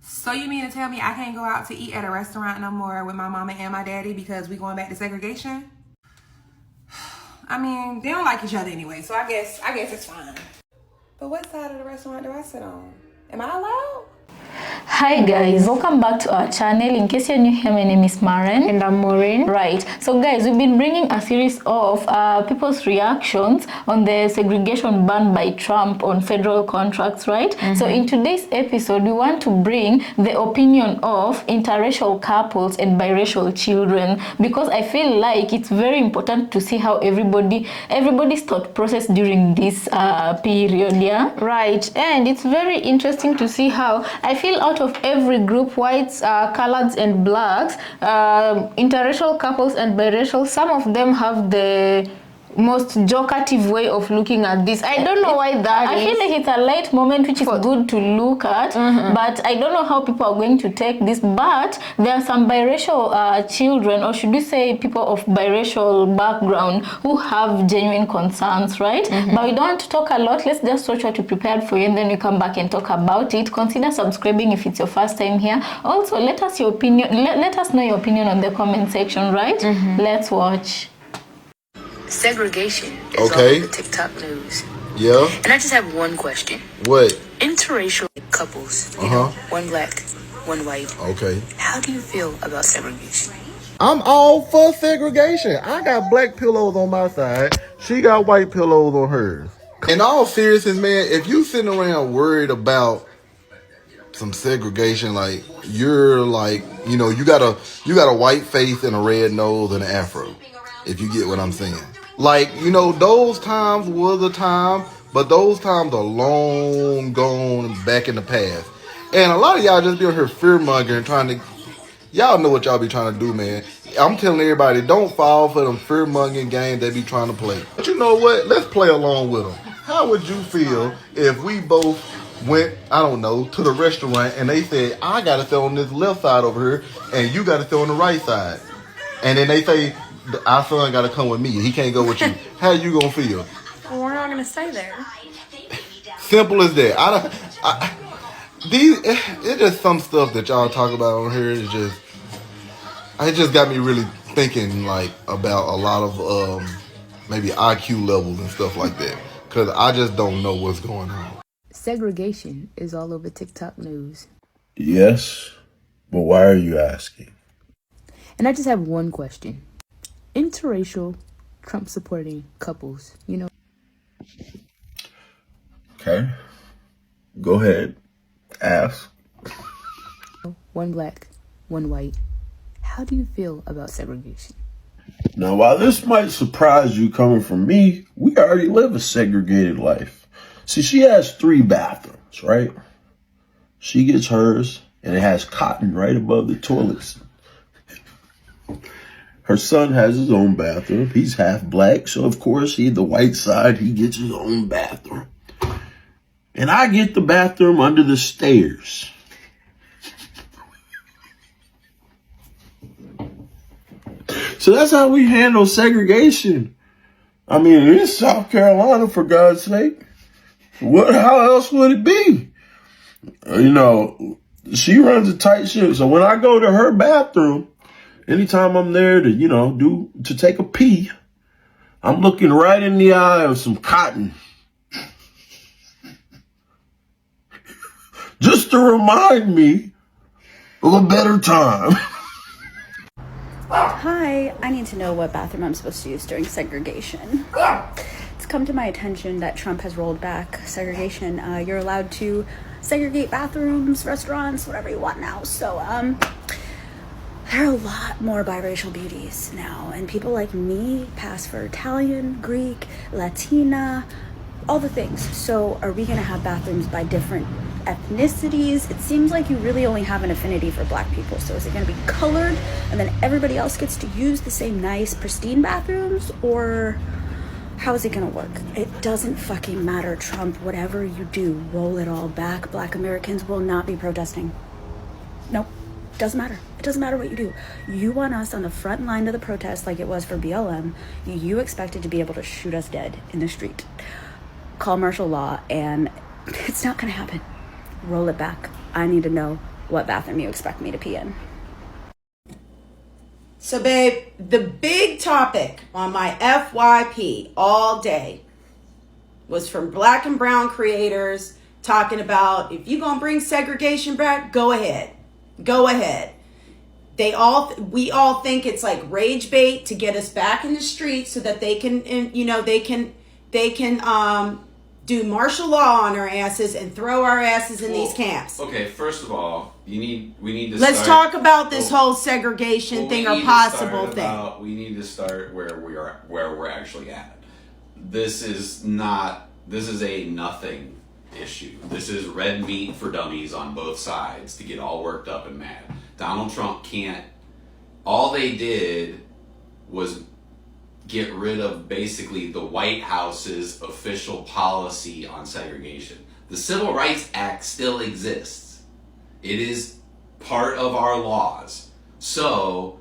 So you mean to tell me I can't go out to eat at a restaurant no more with my mama and my daddy because we going back to segregation? I mean, they don't like each other anyway, so I guess it's fine. But what side of the restaurant do I sit on? Am I allowed? Hi guys, welcome back to our channel. In case you're new here, my name is Maren. And I'm Maureen. Right, so guys, we've been bringing a series of people's reactions on the segregation ban by Trump on federal contracts, right? So in today's episode, we want to bring the opinion of interracial couples and biracial children, because I feel like it's very important to see how everybody's thought process during this period, yeah? Right, and it's very interesting to see how I feel out of every group, whites, coloreds and blacks, interracial couples and biracial, some of them have the most jokative way of looking at this. I don't know why that I feel like it's a light moment which is good to look at, but I don't know how people are going to take this. But there are some biracial children, or should we say people of biracial background, who have genuine concerns, right? But we don't want to talk a lot. Let's just watch what we prepared for you, and then we come back and talk about it. Consider subscribing if it's your first time here. Also, let us know your opinion on the comment section, right? Let's watch. Segregation is all over TikTok news. Yeah. And I just have one question. What? Interracial couples, you know, one black, one white. Okay. How do you feel about segregation? I'm all for segregation. I got black pillows on my side. She got white pillows on hers. In all seriousness, man, if you sitting around worried about some segregation, like you're like, you know, you got a white face and a red nose and an afro, if you get what I'm saying. Like, you know, those times was a time, but those times are long gone back in the past. And a lot of y'all just be on here fear-mongering, trying to, y'all know what y'all be trying to do, man. I'm telling everybody, don't fall for them fear-mongering games they be trying to play. But you know what? Let's play along with them. How would you feel if we both went, I don't know, to the restaurant and they said, I got to sit on this left side over here and you got to sit on the right side? And then they say, our son got to come with me. He can't go with you. How you going to feel? Well, we're not going to stay there. Simple as that. It's just some stuff that y'all talk about on here. It just got me really thinking like about a lot of maybe IQ levels and stuff like that. Because I just don't know what's going on. segregation is all over TikTok news. Yes, but why are you asking? And I just have one question. Interracial, Trump-supporting couples, you know. Okay. Go ahead. Ask. One black, one white. How do you feel about segregation? Now, while this might surprise you coming from me, we already live a segregated life. See, she has 3 bathrooms, right? She gets hers, and it has cotton right above the toilets. Her son has his own bathroom. He's half black, so of course the white side, he gets his own bathroom. And I get the bathroom under the stairs. So that's how we handle segregation. I mean, it's South Carolina, for God's sake. How else would it be? You know, she runs a tight ship. So when I go to her bathroom, anytime I'm there to, you know, to take a pee, I'm looking right in the eye of some cotton. Just to remind me of a better time. Hi, I need to know what bathroom I'm supposed to use during segregation. It's come to my attention that Trump has rolled back segregation. You're allowed to segregate bathrooms, restaurants, whatever you want now. So, there are a lot more biracial beauties now, and people like me pass for Italian, Greek, Latina, all the things. So are we going to have bathrooms by different ethnicities? It seems like you really only have an affinity for black people. So is it going to be colored and then everybody else gets to use the same nice, pristine bathrooms? Or how is it going to work? It doesn't fucking matter, Trump. Whatever you do, roll it all back. Black Americans will not be protesting. Nope. Doesn't matter. It doesn't matter what you do. You want us on the front line of the protest like it was for BLM. You expected to be able to shoot us dead in the street. Call martial law, and it's not going to happen. Roll it back. I need to know what bathroom you expect me to pee in. So, babe, the big topic on my FYP all day was from Black and Brown creators talking about, if you're going to bring segregation back, go ahead. Go ahead. We all think it's like rage bait to get us back in the streets so that they can, they can do martial law on our asses and throw our asses in these camps. Okay, first of all, we need to Let's talk about this whole segregation thing or possible thing. We need to start where we're actually at. This is a nothing issue. This is red meat for dummies on both sides to get all worked up and mad. Donald Trump can't. All they did was get rid of basically the White House's official policy on segregation. The Civil Rights Act still exists. It is part of our laws. So,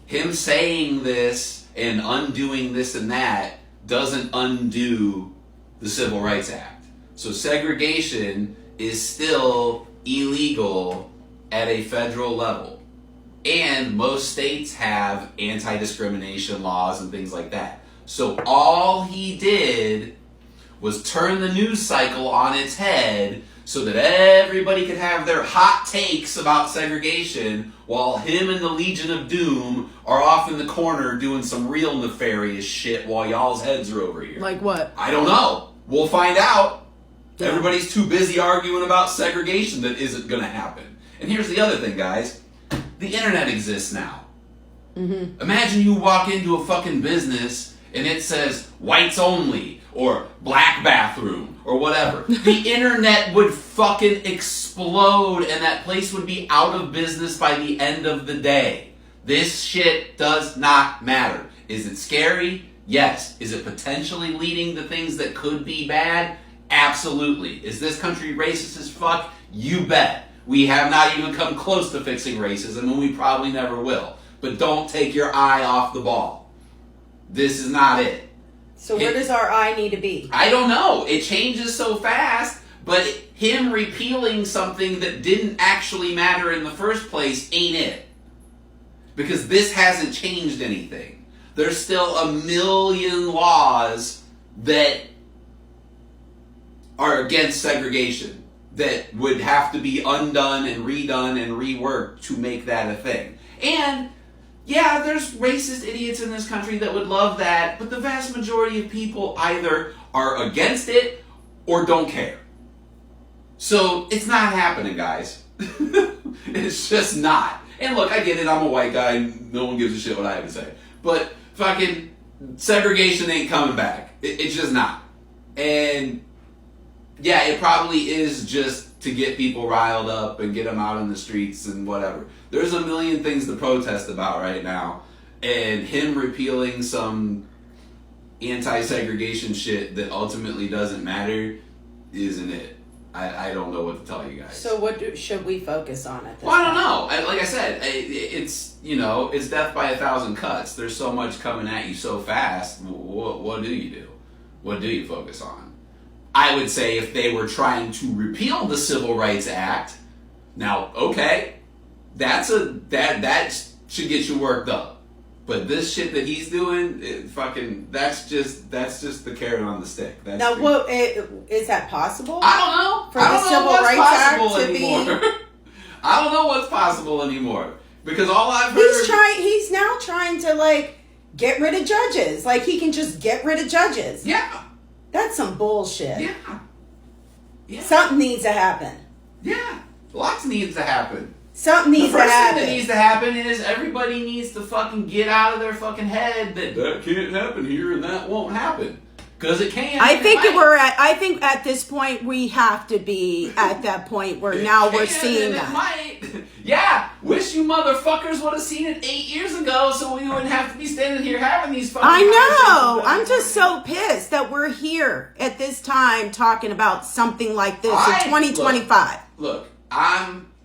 him saying this and undoing this and that doesn't undo the Civil Rights Act. So segregation is still illegal at a federal level. And most states have anti-discrimination laws and things like that. So all he did was turn the news cycle on its head so that everybody could have their hot takes about segregation while him and the Legion of Doom are off in the corner doing some real nefarious shit while y'all's heads are over here. Like what? I don't know. We'll find out. Yeah. Everybody's too busy arguing about segregation that isn't going to happen. And here's the other thing, guys. The internet exists now. Mm-hmm. Imagine you walk into a fucking business and it says whites only or black bathroom or whatever. The internet would fucking explode and that place would be out of business by the end of the day. This shit does not matter. Is it scary? Yes. Is it potentially leading to things that could be bad? Absolutely. Is this country racist as fuck? You bet. We have not even come close to fixing racism, and we probably never will. But don't take your eye off the ball. This is not it. So where does our eye need to be? I don't know. It changes so fast, but him repealing something that didn't actually matter in the first place ain't it. Because this hasn't changed anything. There's still a million laws that are against segregation that would have to be undone and redone and reworked to make that a thing. And yeah, there's racist idiots in this country that would love that, but the vast majority of people either are against it or don't care. So it's not happening, guys. It's just not. And look, I get it, I'm a white guy, no one gives a shit what I have to say. But fucking segregation ain't coming back. It's just not. And yeah, it probably is just to get people riled up and get them out in the streets and whatever. There's a million things to protest about right now. And him repealing some anti-segregation shit that ultimately doesn't matter isn't it. I don't know what to tell you guys. So what should we focus on at this Well, I don't know. Like I said, it's, it's death by 1,000 cuts. There's so much coming at you so fast. What do you do? What do you focus on? I would say if they were trying to repeal the Civil Rights Act, now, okay, that should get you worked up. But this shit that he's doing, that's just the carrot on the stick. What is that possible? I don't know. For the Civil Rights Act to be, I don't know what's possible anymore because all I've heard. He's now trying to get rid of judges. Like he can just get rid of judges. Yeah. That's some bullshit. Yeah. Something needs to happen. Yeah. Lots needs to happen. Something needs to happen. The first thing that needs to happen is everybody needs to fucking get out of their fucking head that can't happen here and that won't happen. Because it can. I think at this point we have to be at that point where now we're seeing that. It might. Yeah. Wish you motherfuckers would have seen it 8 years ago so we wouldn't have to be standing here having these fucking I know. I'm just so pissed that we're here at this time talking about something like this in 2025. Look,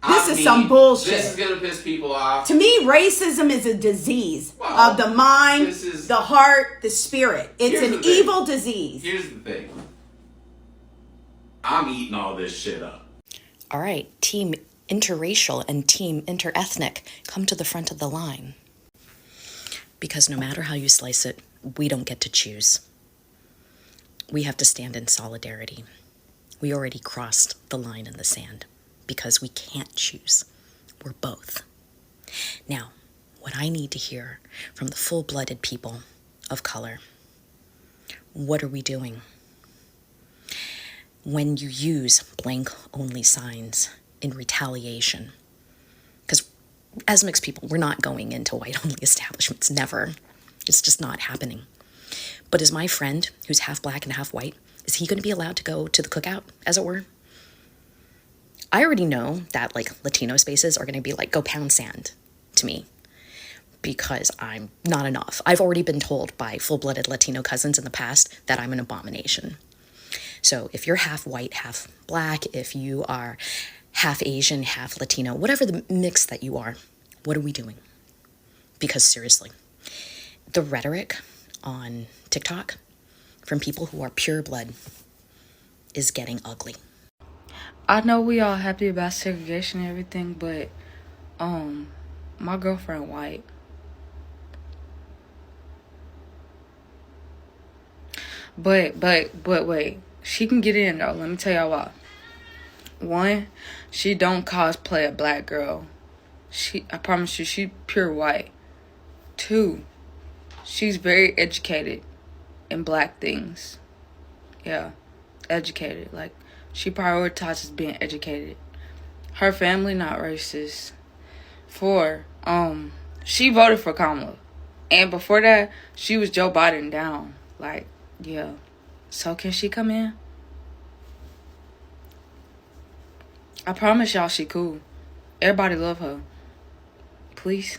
this is some bullshit. This is going to piss people off. To me, racism is a disease of the mind, the heart, the spirit. It's an evil disease. Here's the thing. I'm eating all this shit up. All right, Team interracial and team interethnic come to the front of the line. Because no matter how you slice it, we don't get to choose. We have to stand in solidarity. We already crossed the line in the sand because we can't choose. We're both. Now, what I need to hear from the full-blooded people of color, what are we doing? When you use blank-only signs in retaliation, because as mixed people, we're not going into white-only establishments, never. It's just not happening. But is my friend, who's half black and half white, is he going to be allowed to go to the cookout, as it were? I already know that, like, Latino spaces are going to be like, go pound sand to me, because I'm not enough. I've already been told by full-blooded Latino cousins in the past that I'm an abomination. So if you're half white, half black, if you are half Asian, half Latino, whatever the mix that you are, what are we doing? Because seriously, the rhetoric on TikTok from people who are pure blood is getting ugly. I know we all happy about segregation and everything, but my girlfriend white. But wait, she can get in though. Let me tell y'all why. One, she don't cosplay a black girl. I promise you, she pure white. Two, she's very educated in black things. Yeah, educated. Like, she prioritizes being educated. Her family not racist. 4, she voted for Kamala. And before that, she was Joe Biden down. Like, yeah. So can she come in? I promise y'all she cool. Everybody love her. Please.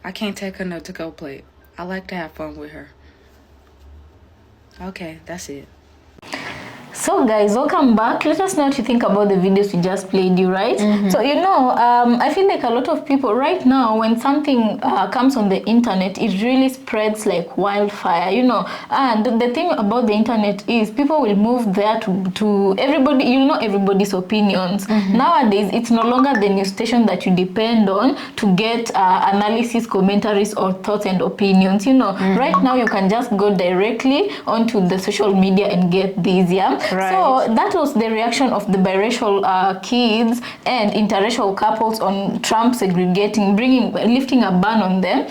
I can't take her no to-go plate. I like to have fun with her. Okay, that's it. So guys, welcome back. Let us know what you think about the videos we just played you, right? So I feel like a lot of people right now, when something comes on the internet, it really spreads like wildfire, and the thing about the internet is people will move there to everybody, everybody's opinions. Nowadays, it's no longer the news station that you depend on to get analysis, commentaries, or thoughts and opinions. Right now you can just go directly onto the social media and get these, Right. So that was the reaction of the biracial kids and interracial couples on Trump lifting a ban on them,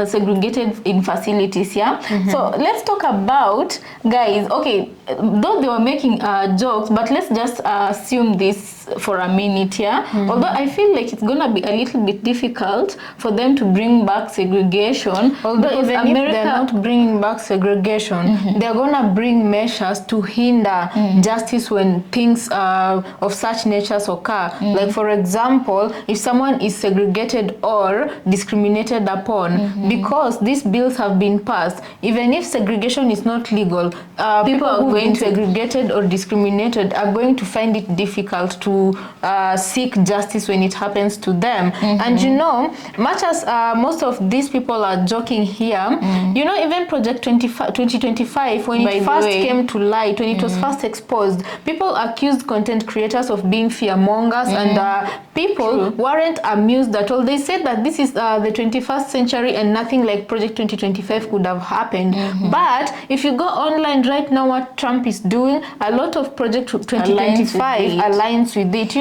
segregated in facilities, So let's talk about, guys, okay, though they were making jokes, but let's just assume this for a minute, Although I feel like it's gonna be a little bit difficult for them to bring back segregation. Although even if they're not bringing back segregation, they're gonna bring measures to hinder justice when things of such natures occur. Like, for example, if someone is segregated or discriminated upon, because these bills have been passed, even if segregation is not legal, people who are going segregated or discriminated are going to find it difficult to seek justice when it happens to them. And much as most of these people are joking here, even Project 2025, when it first came to light, when it was first exposed, people accused content creators of being fearmongers, and people weren't amused at all. They said that this is the 21st century and nothing like Project 2025 could have happened. But if you go online right now, what Trump is doing, a lot of Project 2025 aligns with it,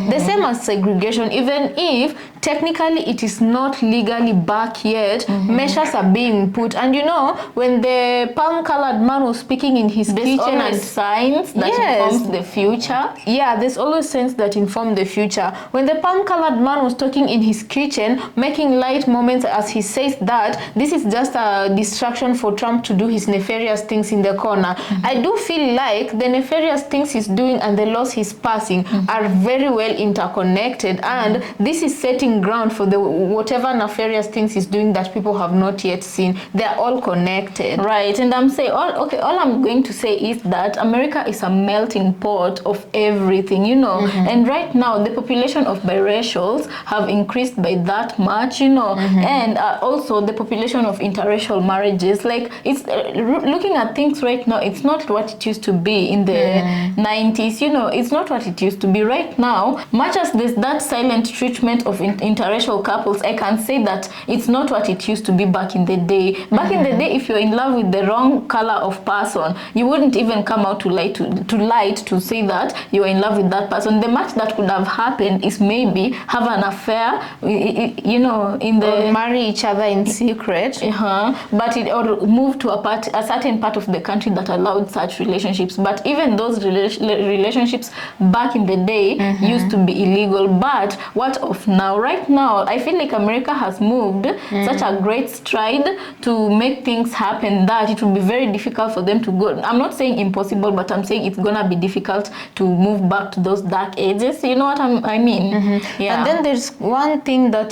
the same as segregation. Even if technically it is not legally back yet, measures are being put. And when the palm-colored man was speaking in his kitchen, and signs that informs the future. Yeah, there's always signs that inform the future. When the palm-colored man was talking in his kitchen, making light moments as he says that this is just a distraction for Trump to do his nefarious things in the corner. I do feel like the nefarious things he's doing and the laws he's passing are very well interconnected, and this is setting starting ground for the whatever nefarious things he's doing that people have not yet seen. They're all connected. Right, and I'm saying, all I'm going to say is that America is a melting pot of everything, you know. And right now, the population of biracials have increased by that much, you know. And also the population of interracial marriages, like it's looking at things right now, it's not what it used to be in the 90s, you know. It's not what it used to be right now. Much as there's that silent treatment of interracial couples, I can say that it's not what it used to be back in the day. Back in the day, if you're in love with the wrong color of person, you wouldn't even come out to light to say that you're in love with that person. The much that could have happened is maybe have an affair, you know, in the or marry each other in secret. But it or move to a certain part of the country that allowed such relationships. But even those relationships back in the day used to be illegal. But what of now? Right now, I feel like America has moved such a great stride to make things happen that it will be very difficult for them to go. I'm not saying impossible, but I'm saying it's gonna be difficult to move back to those dark ages. You know what I mean? Yeah. And then there's one thing that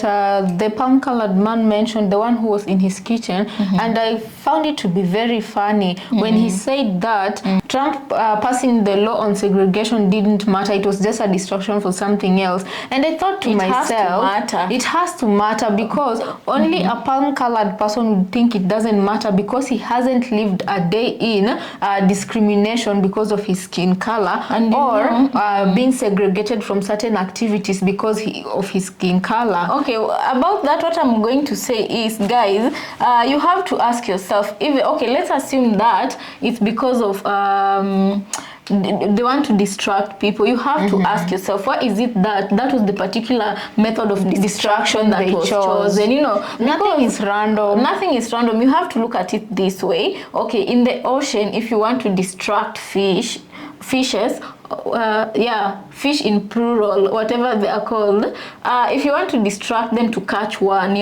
the palm-colored man mentioned, the one who was in his kitchen, and I found it to be very funny when he said that Trump passing the law on segregation didn't matter. It was just a distraction for something else. And I thought to myself, it has to matter because only a palm-colored person would think it doesn't matter because he hasn't lived a day in discrimination because of his skin color or being segregated from certain activities because of his skin color. Okay, about that, what I'm going to say is, guys, you have to ask yourself, let's assume that it's because of they want to distract people. You have to ask yourself, what is it that was the particular method of distraction that was chosen? You know, nothing is random. Nothing is random. You have to look at it this way. Okay, in the ocean, if you want to distract fishes, fish in plural, whatever they are called, if you want to distract them to catch one,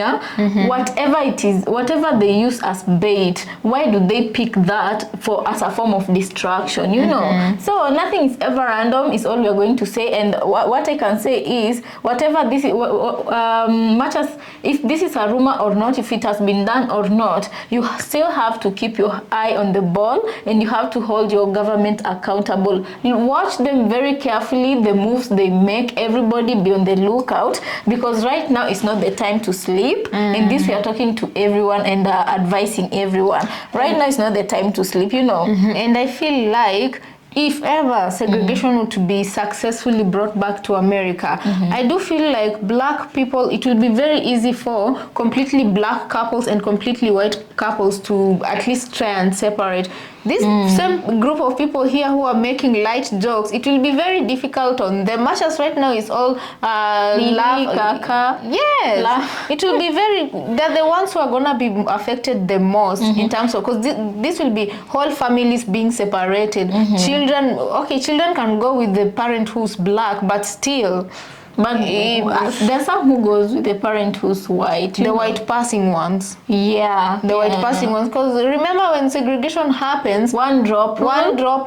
whatever it is, whatever they use as bait, why do they pick that as a form of distraction, you know? So nothing is ever random is all we're going to say. And what I can say is, whatever this is, much as if this is a rumor or not, if it has been done or not, you still have to keep your eye on the ball and you have to hold your government accountable. You watch them very carefully, the moves they make. Everybody be on the lookout, because right now it's not the time to sleep. And this we are talking to everyone and advising everyone. Right now it's not the time to sleep, you know. And I feel like if ever segregation were to be successfully brought back to America, I do feel like black people, it will be very easy for completely black couples and completely white couples to at least try and separate. This same group of people here who are making light jokes, it will be very difficult on them. Much as right now it's all laugh. Yes, it will be very, they're the ones who are going to be affected the most in terms of, because this will be whole families being separated. Children can go with the parent who's black, but still. But there's some who goes with the parent who's white. The white passing ones. Yeah. The white passing ones. Because remember when segregation happens, one drop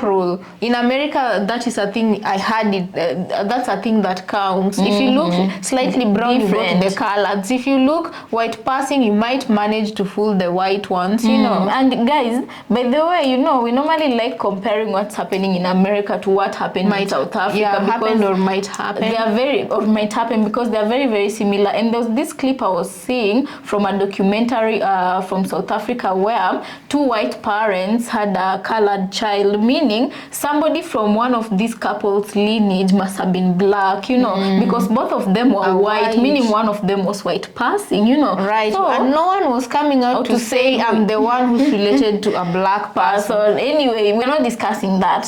rule. In America, that is a thing, I had it, that's a thing that counts. If you look slightly brown, you go to the coloreds. If you look white passing, you might manage to fool the white ones, you know. And guys, by the way, you know, we normally like comparing what's happening in America to what happened in South Africa. Yeah, happened or might happen. They are might happen because they are very, very similar. And there was this clip I was seeing from a documentary from South Africa where two white parents had a colored child, meaning somebody from one of these couples' lineage must have been black, you know, because both of them were white, meaning one of them was white passing, you know. Right. So, and no one was coming out to say I'm the one who's related to a black person. Anyway, we're not discussing that.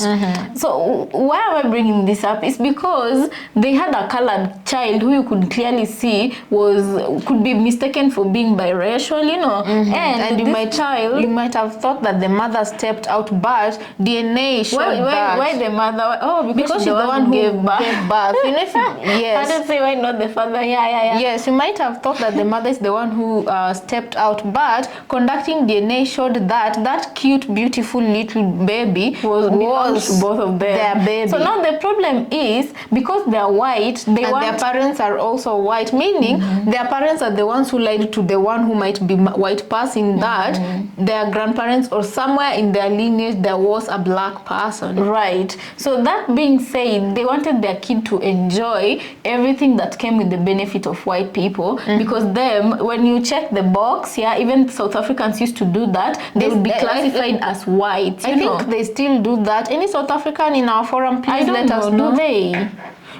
So why am I bringing this up? It's because they had a colored child who you could clearly see could be mistaken for being biracial, you know. And you might have thought that the mother stepped out, but DNA showed that. Why the mother? Oh, because she's the one who gave birth. You know, yes. I don't say why not the father. Yeah. Yes, you might have thought that the mother is the one who stepped out, but conducting DNA showed that cute, beautiful little baby was both of them. Their baby. So now the problem is, because they're white, they and their parents are also white, meaning their parents are the ones who lied to the one who might be white person that their grandparents or somewhere in their lineage there was a black person. Right. So that being said, they wanted their kid to enjoy everything that came with the benefit of white people, because them, when you check the box, even South Africans used to do that. They would be classified as white. I think they still do that. Any South African in our forum, please let us know. Do they?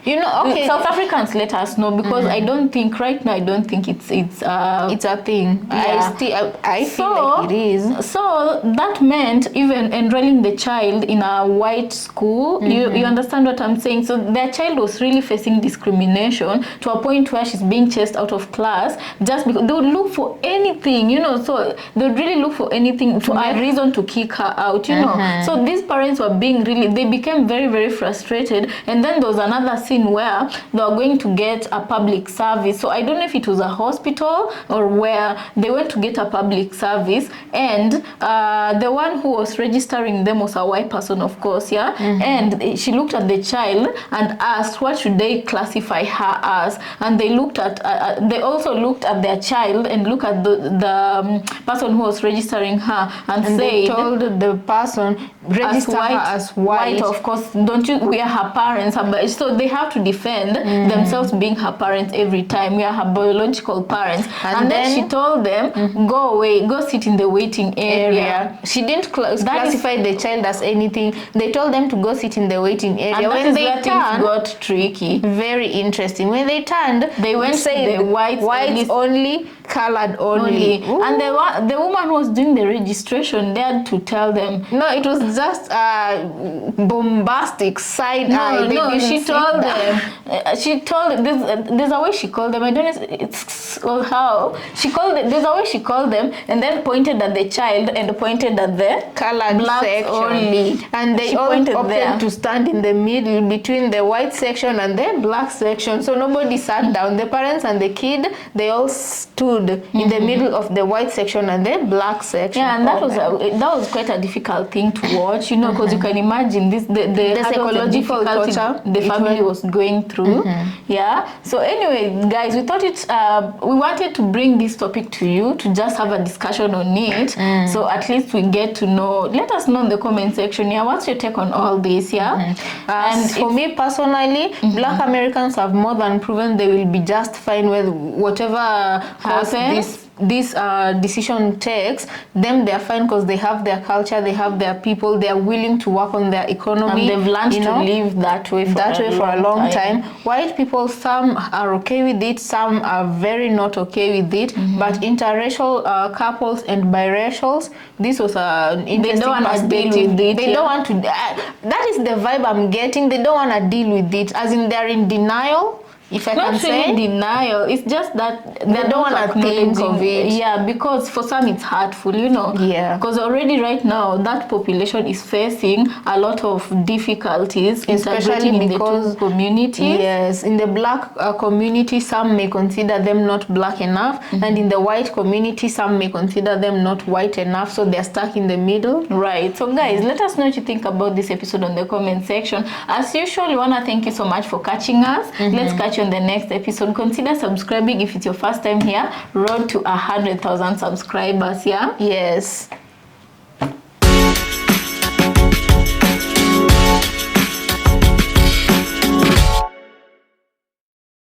You know, okay. South Africans, let us know, because I don't think right now. I don't think it's a thing. Yeah. I feel like it is. So that meant even enrolling the child in a white school. You understand what I'm saying? So their child was really facing discrimination to a point where she's being chased out of class just because they would look for anything, you know. So they would really look for anything, for a reason to kick her out, you know. So these parents were being they became very, very frustrated. And then there was another scene where they were going to get a public service. So I don't know if it was a hospital or where they went to get a public service, and the one who was registering them was a white person, of course, and she looked at the child and asked what should they classify her as, and they looked at they also looked at their child and looked at the person who was registering her and said, they told the person register her as white. Of course, don't you? We are her parents, so they have to defend themselves being her parents every time. We are her biological parents. And then she told them, go away, go sit in the waiting area. She didn't classify the child as anything. They told them to go sit in the waiting area. And when they turned, things got tricky. Very interesting. When they turned, they went to the whites only, colored only. And the woman who was doing the registration, they had to tell them. No, it was just bombastic side eye. No, she told them. She told there's a way she called them. I don't know it's how she called it. There's a way she called them, and then pointed at the child and pointed at the colored section only. And they all opted to stand in the middle between the white section and the black section. So nobody sat down. The parents and the kid, they all stood in the middle of the white section and the black section. Yeah, and that was quite a difficult thing to watch, you know, because you can imagine the psychological torture the family was going through. Yeah. So anyway, guys, we thought we wanted to bring this topic to you to just have a discussion on it. So at least we get to know. Let us know in the comment section. Yeah, what's your take on all this? Yeah. And for me personally, Black Americans have more than proven they will be just fine with whatever course this decision takes. Them, they're fine because they have their culture, they have their people, they are willing to work on their economy, and they've learned to live that way for a long time. White people, some are okay with it, some are very not okay with it, but interracial couples and biracials, this was an interesting perspective. They don't want to that is the vibe I'm getting. They don't want to deal with it, as in they're in denial. If I can say really denial, it's just that they don't want to think of it. Yeah, because for some it's hurtful, you know. Yeah. Because already right now that population is facing a lot of difficulties, especially in the two communities. Yes, in the black community, some may consider them not black enough, and in the white community, some may consider them not white enough, so they're stuck in the middle. Right. So guys, let us know what you think about this episode on the comment section. As usual, we want to thank you so much for catching us. Let's catch you on the next episode. Consider subscribing if it's your first time here. Road to 100,000 subscribers. Yeah. Yes.